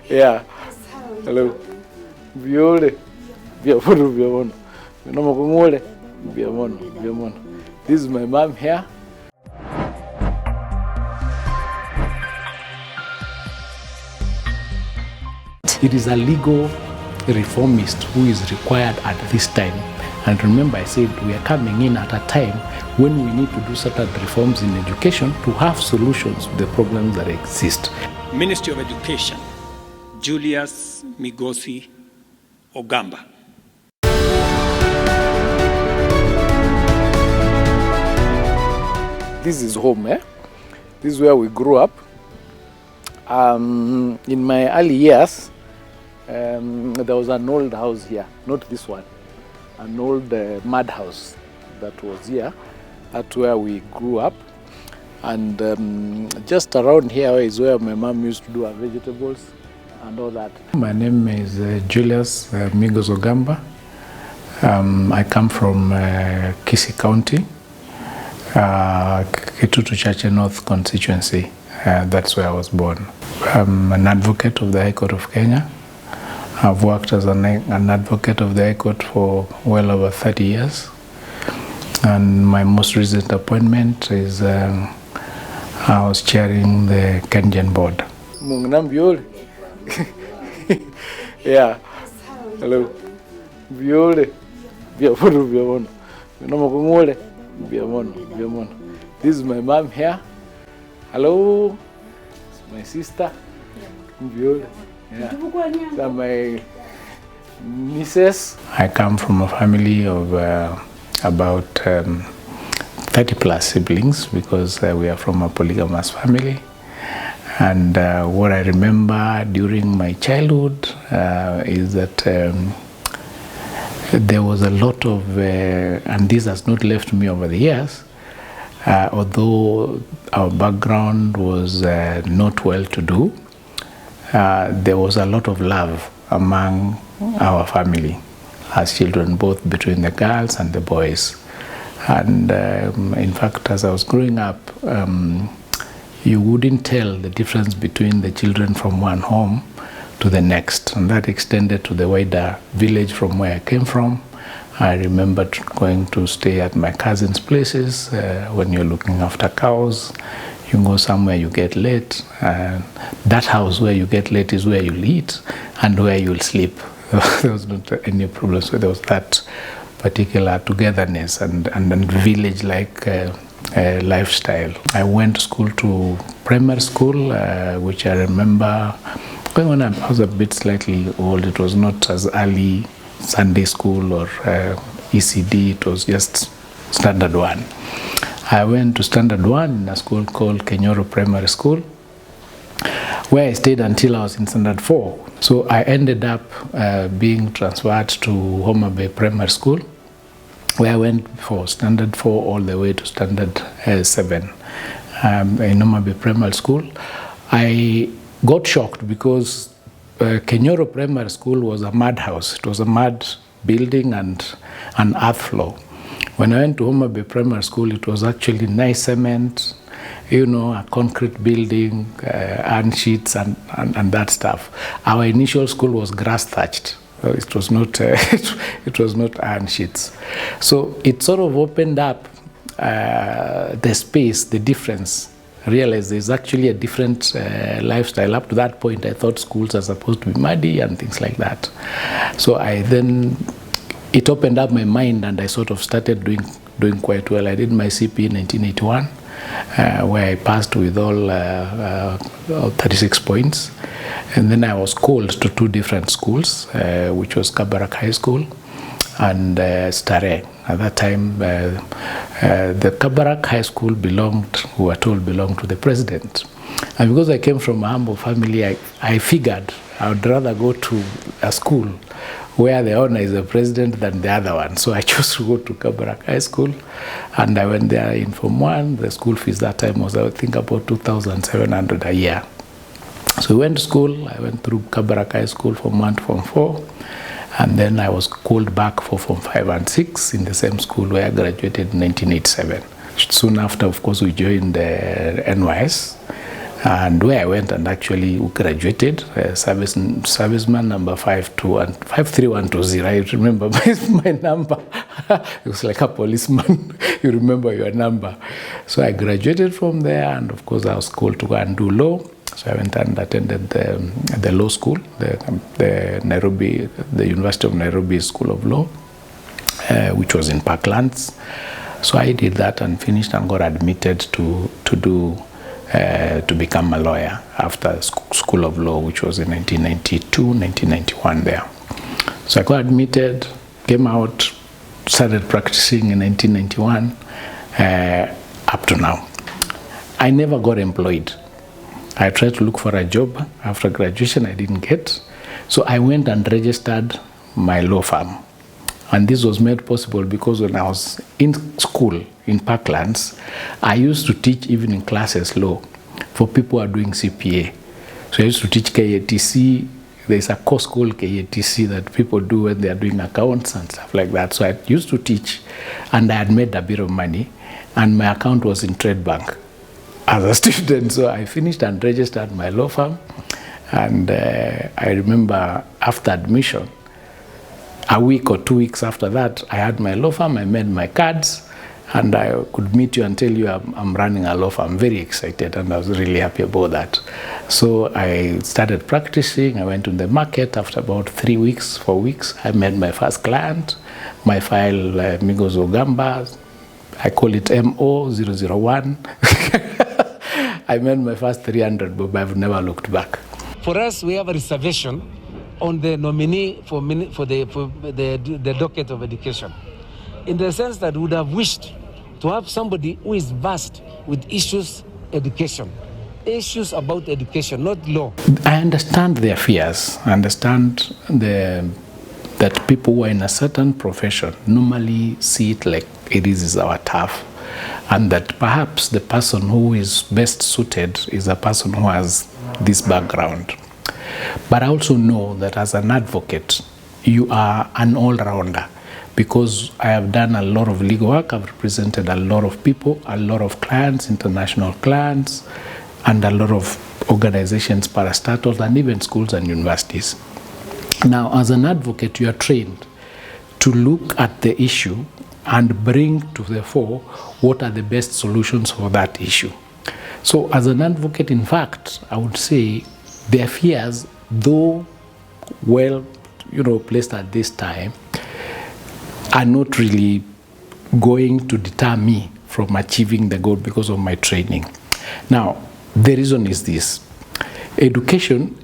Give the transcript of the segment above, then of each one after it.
Yeah. Hello. Viole. Viamono, viamono. Minoma kungole. Viamono, viamono. This is my mom here. It is a legal reformist who is required at this time. And remember, I said we are coming in at a time when we need to do certain reforms in education to have solutions to the problems that exist. Ministry of Education, Julius, Migos, Ogamba. This is home, eh? This is where we grew up. In my early years, there was an old house here, not this one, an old mud house that was here. That's where we grew up. And just around here is where my mom used to do her vegetables and all that. My name is Julius Migos Ogamba. I come from Kisii County, Kitutu Church North constituency. That's where I was born. I'm an advocate of the High Court of Kenya. I've worked as an advocate of the High Court for well over 30 years. And my most recent appointment is I was chairing the Kenyan board. Yeah. Hello. Viole. Viamono, viamono. Minoma kungole. Viamono, viamono. This is my mom here. Hello. It's my sister. Viole. Yeah. They're my nieces. I come from a family of about 30 plus siblings because we are from a polygamous family. And what I remember during my childhood is that there was a lot of, and this has not left me over the years, although our background was not well to do, there was a lot of love among our family as children, both between the girls and the boys. And in fact, as I was growing up, you wouldn't tell the difference between the children from one home to the next. And that extended to the wider village from where I came from. I remember going to stay at my cousins' places when you're looking after cows. You go somewhere, you get late. That house where you get late is where you'll eat and where you'll sleep. There was not any problem. So there was that particular togetherness and village-like lifestyle. I went to school to primary school, which I remember when I was a bit slightly old. It was not as early Sunday school or ECD. It was just standard one. I went to standard one in a school called Kenyoro Primary School, where I stayed until I was in standard 4. So I ended up being transferred to Homa Bay Primary School, where I went for standard 4 all the way to standard 7 in Homa Bay Primary School. I got shocked because Kenyoro Primary School was a mud house. It was a mud building and an earth floor. When I went to Homa Bay Primary School, it was actually nice cement, you know, a concrete building, iron sheets and that stuff. Our initial school was grass thatched. It was not it was not iron sheets. So it sort of opened up the space, the difference. I realized there's actually a different lifestyle. Up to that point, I thought schools are supposed to be muddy and things like that. So it opened up my mind and I sort of started doing quite well. I did my CP in 1981, where I passed with all 36 points. And then I was called to 2 different schools, which was Kabarak High School and Stare. At that time, the Kabarak High School we were told belonged to the president. And because I came from a humble family, I figured I would rather go to a school where the owner is the president than the other one. So I chose to go to Kabarak High School, and I went there in Form 1. The school fees that time was, I think, about 2,700 a year. So we went to school. I went through Kabarak High School Form 1 to Form 4, and then I was called back for Form 5 and 6 in the same school where I graduated in 1987. Soon after, of course, we joined the NYS. and where I went and actually graduated, serviceman number 53120. I remember my number. It was like a policeman. You remember your number. So I graduated from there, and of course I was called to go and do law. So I went and attended the law school, the University of Nairobi School of Law, which was in Parklands. So I did that and finished and got admitted to become a lawyer after School of Law, which was in 1992, 1991 there. So I got admitted, came out, started practicing in 1991 up to now. I never got employed. I tried to look for a job after graduation, I didn't get. So I went and registered my law firm. And this was made possible because when I was in school in Parklands, I used to teach evening classes law for people who are doing CPA. So I used to teach KATC. There's a course called KATC that people do when they are doing accounts and stuff like that. So I used to teach, and I had made a bit of money, and my account was in Trade Bank as a student. So I finished and registered my law firm. And I remember after admission, a week or 2 weeks after that, I had my law firm, I made my cards, and I could meet you and tell you I'm running a law firm. I'm very excited, and I was really happy about that. So I started practicing. I went to the market. After about 3 weeks, 4 weeks, I made my first client. My file, Migos Ogamba, I call it MO001. I made my first 300, but I've never looked back. For us, we have a reservation on the nominee for the docket of education, in the sense that we would have wished to have somebody who is versed with issues about education, not law. I understand their fears. I understand that people who are in a certain profession normally see it like it is our turf, and that perhaps the person who is best suited is a person who has this background. But I also know that as an advocate, you are an all-rounder, because I have done a lot of legal work. I've represented a lot of people, a lot of clients, international clients, and a lot of organizations, parastatals, and even schools and universities. Now, as an advocate, you are trained to look at the issue and bring to the fore what are the best solutions for that issue. So as an advocate, in fact, I would say their fears, though well, placed at this time, are not really going to deter me from achieving the goal because of my training. Now, the reason is this. Education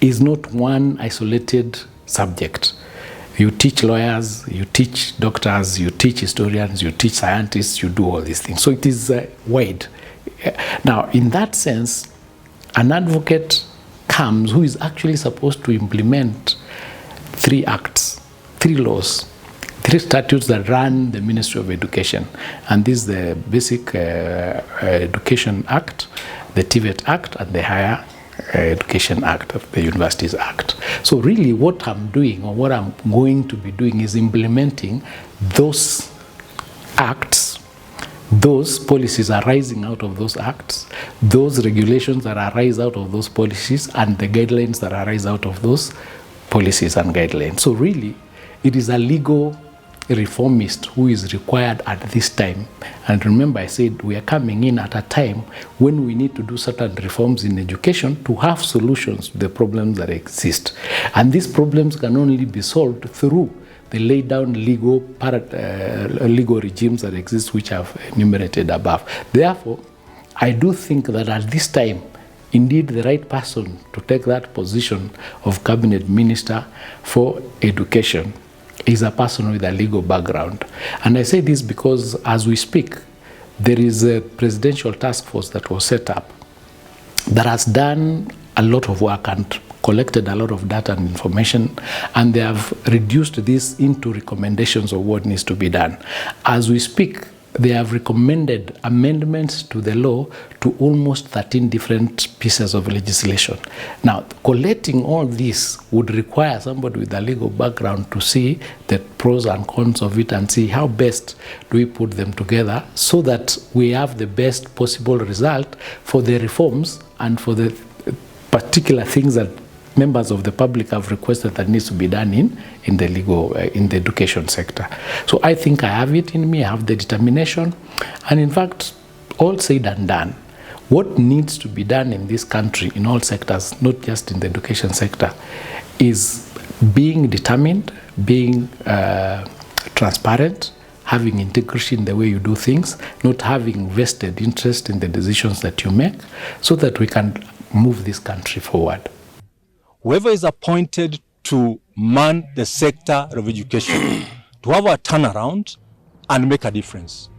is not one isolated subject. You teach lawyers, you teach doctors, you teach historians, you teach scientists, you do all these things. So it is wide. Now, in that sense, an advocate comes who is actually supposed to implement 3 acts, 3 laws, 3 statutes that run the Ministry of Education. And this is the Basic Education Act, the TVET Act, and the Higher Education Act, the Universities Act. So really what I'm doing, or what I'm going to be doing, is implementing those acts, those policies arising out of those acts, those regulations that arise out of those policies, and the guidelines that arise out of those policies and guidelines. So really, it is a legal reformist who is required at this time. And remember, I said we are coming in at a time when we need to do certain reforms in education to have solutions to the problems that exist. And these problems can only be solved through the laid down legal regimes that exist, which I've enumerated above. Therefore, I do think that at this time, indeed, the right person to take that position of cabinet minister for education is a person with a legal background. And I say this because as we speak, there is a presidential task force that was set up that has done a lot of work and collected a lot of data and information, and they have reduced this into recommendations of what needs to be done. As we speak, they have recommended amendments to the law to almost 13 different pieces of legislation. Now, collecting all this would require somebody with a legal background to see the pros and cons of it and see how best do we put them together so that we have the best possible result for the reforms and for the particular things that members of the public have requested that needs to be done in the legal, in the education sector. So I think I have it in me, I have the determination, and in fact, all said and done, what needs to be done in this country in all sectors, not just in the education sector, is being determined, being transparent, having integrity in the way you do things, not having vested interest in the decisions that you make, so that we can move this country forward. Whoever is appointed to man the sector of education to have a turnaround and make a difference.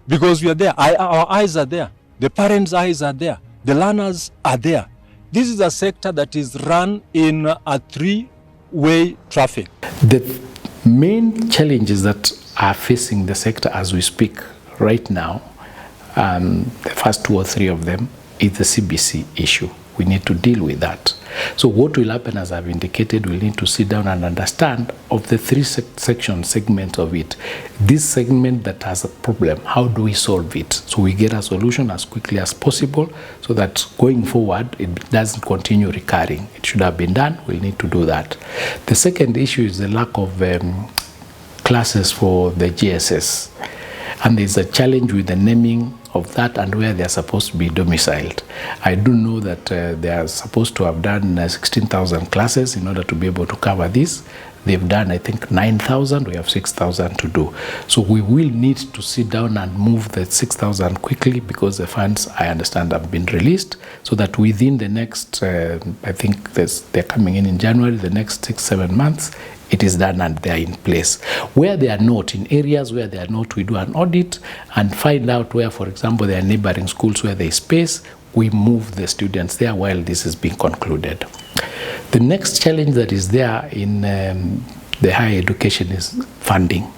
Because we are there, our eyes are there, the parents' eyes are there, the learners are there. This is a sector that is run in a three-way traffic. The main challenges that are facing the sector as we speak right now, the first 2 or 3 of them, is the CBC issue. We need to deal with that. So what will happen, as I've indicated, we'll need to sit down and understand of the 3 segments of it. This segment that has a problem, how do we solve it? So we get a solution as quickly as possible so that going forward, it doesn't continue recurring. It should have been done. We'll need to do that. The second issue is the lack of classes for the GSS. And there's a challenge with the naming of that and where they're supposed to be domiciled. I do know that they are supposed to have done 16,000 classes in order to be able to cover this. They've done, I think, 9,000. We have 6,000 to do. So we will need to sit down and move the 6,000 quickly because the funds, I understand, have been released, so that within the next, I think they're coming in January, the next 6-7 months, it is done and they are in place. Where they are not, in areas where they are not, we do an audit and find out where, for example, there are neighboring schools where there is space. We move the students there while this is being concluded. The next challenge that is there in the higher education is funding.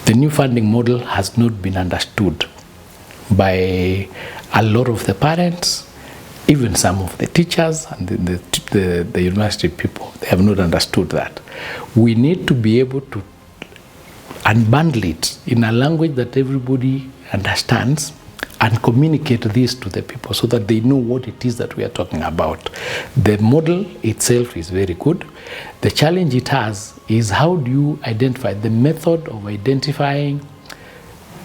The new funding model has not been understood by a lot of the parents, even some of the teachers and the university people. They have not understood that. We need to be able to unbundle it in a language that everybody understands and communicate this to the people so that they know what it is that we are talking about. The model itself is very good. The challenge it has is how do you identify the method of identifying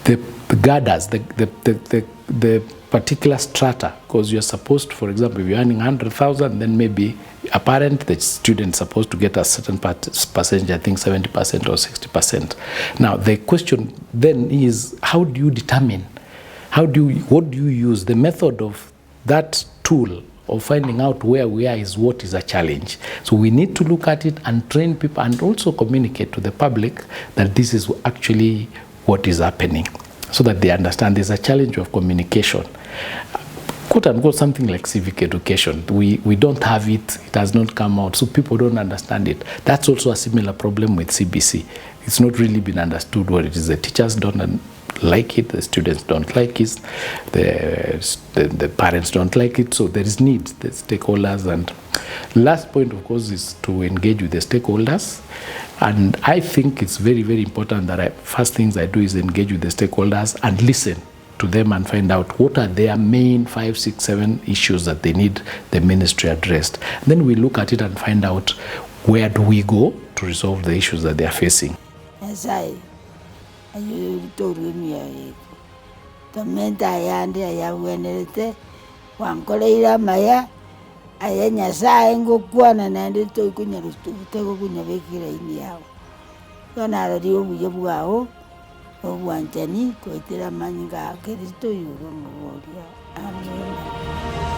the girders, the particular strata, because you're supposed to, for example, if you're earning 100,000, then maybe a parent, the student, supposed to get a certain percentage, I think 70% or 60%. Now, the question then is, how do you determine, what do you use? The method of that tool of finding out where we are is what is a challenge. So we need to look at it and train people and also communicate to the public that this is actually what is happening, so that they understand there's a challenge of communication. Quote unquote, something like civic education. We don't have it, it has not come out, so people don't understand it. That's also a similar problem with CBC. It's not really been understood what it is. The teachers don't like it, the students don't like it, the parents don't like it, so there is need, the stakeholders. And last point, of course, is to engage with the stakeholders. And I think it's very, very important that first things I do is engage with the stakeholders and listen to them and find out what are their main 5, 6, 7 issues that they need the ministry addressed. Then we look at it and find out where do we go to resolve the issues that they are facing. As I told me, the mental and I went one colleague, Maya. Ayanya saa engo kuana na ndito kunya rutego kunya bekira iniao kana radio buyabuao obwanjani ko itira manyinga Kristo yuro ngoria amen.